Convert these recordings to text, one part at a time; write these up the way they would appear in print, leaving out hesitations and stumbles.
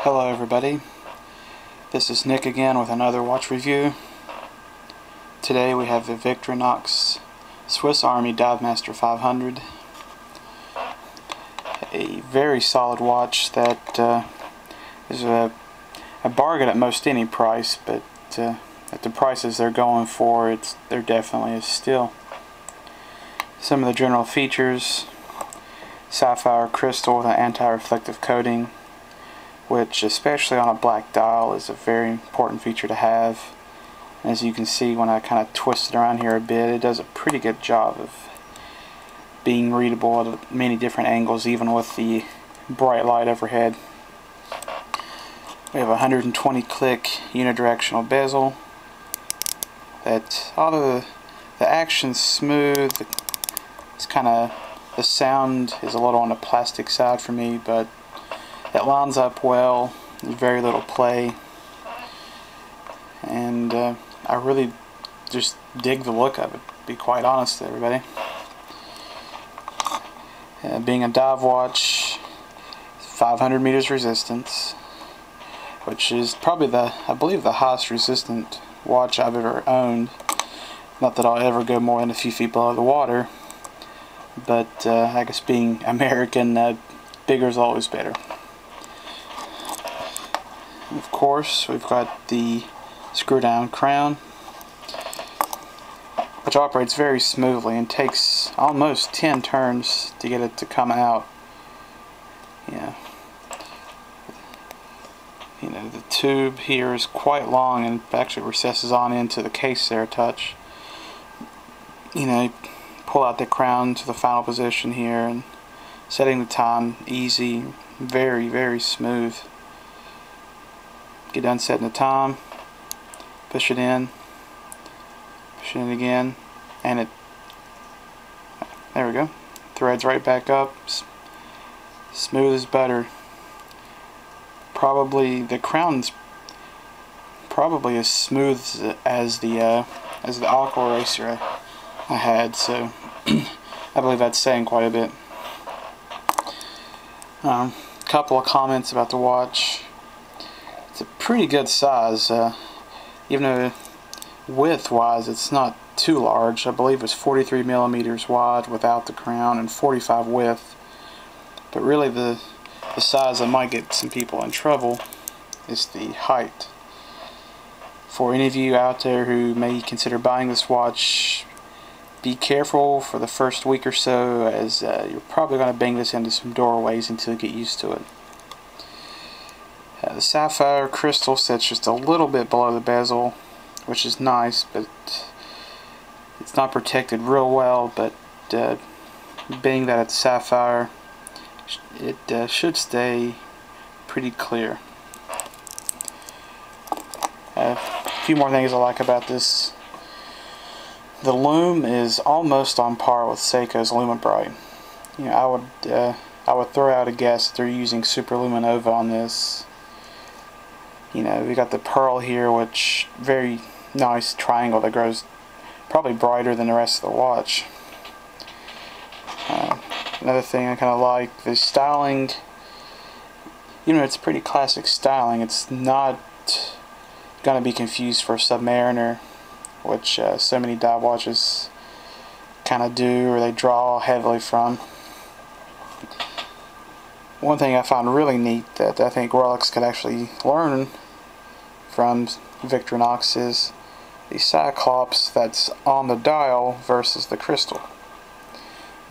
Hello everybody, this is Nick again with another watch review. Today we have the Victorinox Swiss Army Divemaster 500. A very solid watch that is a bargain at most any price, but at the prices they're going for, there definitely is still. Some of the general features: sapphire crystal with an anti-reflective coating, which especially on a black dial is a very important feature to have. As you can see, when I kind of twist it around here a bit, it does a pretty good job of being readable at many different angles, even with the bright light overhead. We have a 120 click unidirectional bezel. Although the action's smooth, it's kind of, the sound is a little on the plastic side for me, but it lines up well. There's very little play, and I really just dig the look of it, to be quite honest with everybody. Being a dive watch, 500 meters resistance, which is probably I believe the highest resistant watch I've ever owned. Not that I'll ever go more than a few feet below the water, but I guess being American, bigger is always better. Of course, we've got the screw-down crown, which operates very smoothly and takes almost 10 turns to get it to come out. You know, the tube here is quite long and actually recesses on into the case there a touch. You know, pull out the crown to the final position here, and setting the time easy, very, very smooth. Get done setting the time, push it in again, and there we go, threads right back up, smooth as butter. Probably the crown's probably as smooth as the Aqua Racer I had, so I believe that's saying quite a bit. Couple of comments about the watch. It's a pretty good size, even though width-wise it's not too large. I believe it's 43 millimeters wide without the crown and 45 width. But really the size that might get some people in trouble is the height. For any of you out there who may consider buying this watch, be careful for the first week or so, as you're probably going to bang this into some doorways until you get used to it. The sapphire crystal sits just a little bit below the bezel, which is nice, but it's not protected real well. But being that it's sapphire, it should stay pretty clear. A few more things I like about this. The lume is almost on par with Seiko's Lumibright. You know, I would throw out a guess that they're using Super Luminova on this. You know, we got the pearl here, which very nice triangle that grows probably brighter than the rest of the watch. Another thing I kind of like, the styling. You know, it's pretty classic styling. It's not going to be confused for a Submariner, which so many dive watches kind of do, or they draw heavily from. One thing I found really neat that I think Rolex could actually learn from Victorinox is the Cyclops that's on the dial versus the crystal.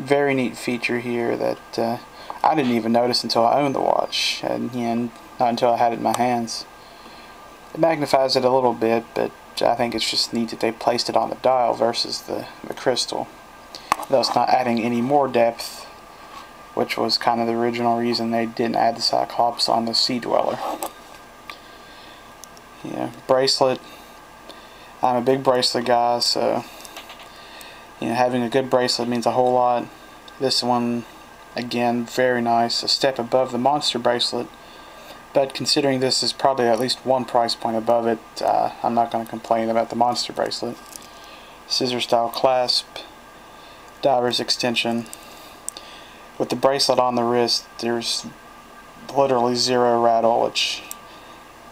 Very neat feature here that I didn't even notice until I owned the watch, and not until I had it in my hands. It magnifies it a little bit, but I think it's just neat that they placed it on the dial versus the crystal, thus not adding any more depth, which was kind of the original reason they didn't add the Cyclops on the Sea Dweller. Yeah, bracelet. I'm a big bracelet guy, so having a good bracelet means a whole lot. This one, again, very nice, a step above the Monster bracelet, but considering this is probably at least one price point above it, I'm not going to complain about the Monster bracelet. Scissor style clasp, diver's extension. With the bracelet on the wrist, there's literally zero rattle, which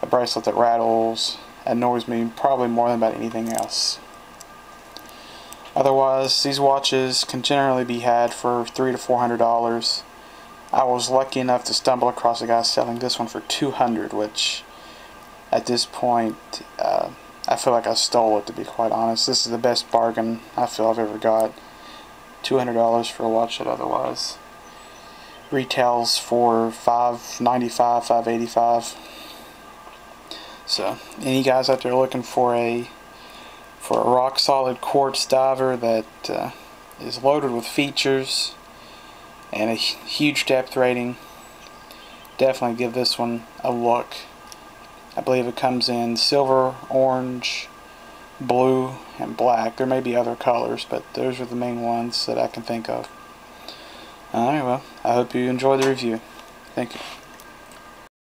a bracelet that rattles annoys me probably more than about anything else. Otherwise, these watches can generally be had for $300 to $400. I was lucky enough to stumble across a guy selling this one for $200, which at this point I feel like I stole it, to be quite honest. This is the best bargain I feel I've ever got. $200 for a watch that otherwise retails for $595, $585. So, any guys out there looking for a rock solid quartz diver that is loaded with features and a huge depth rating, definitely give this one a look. I believe it comes in silver, orange, blue, and black. There may be other colors, but those are the main ones that I can think of. Alright, well, I hope you enjoyed the review. Thank you.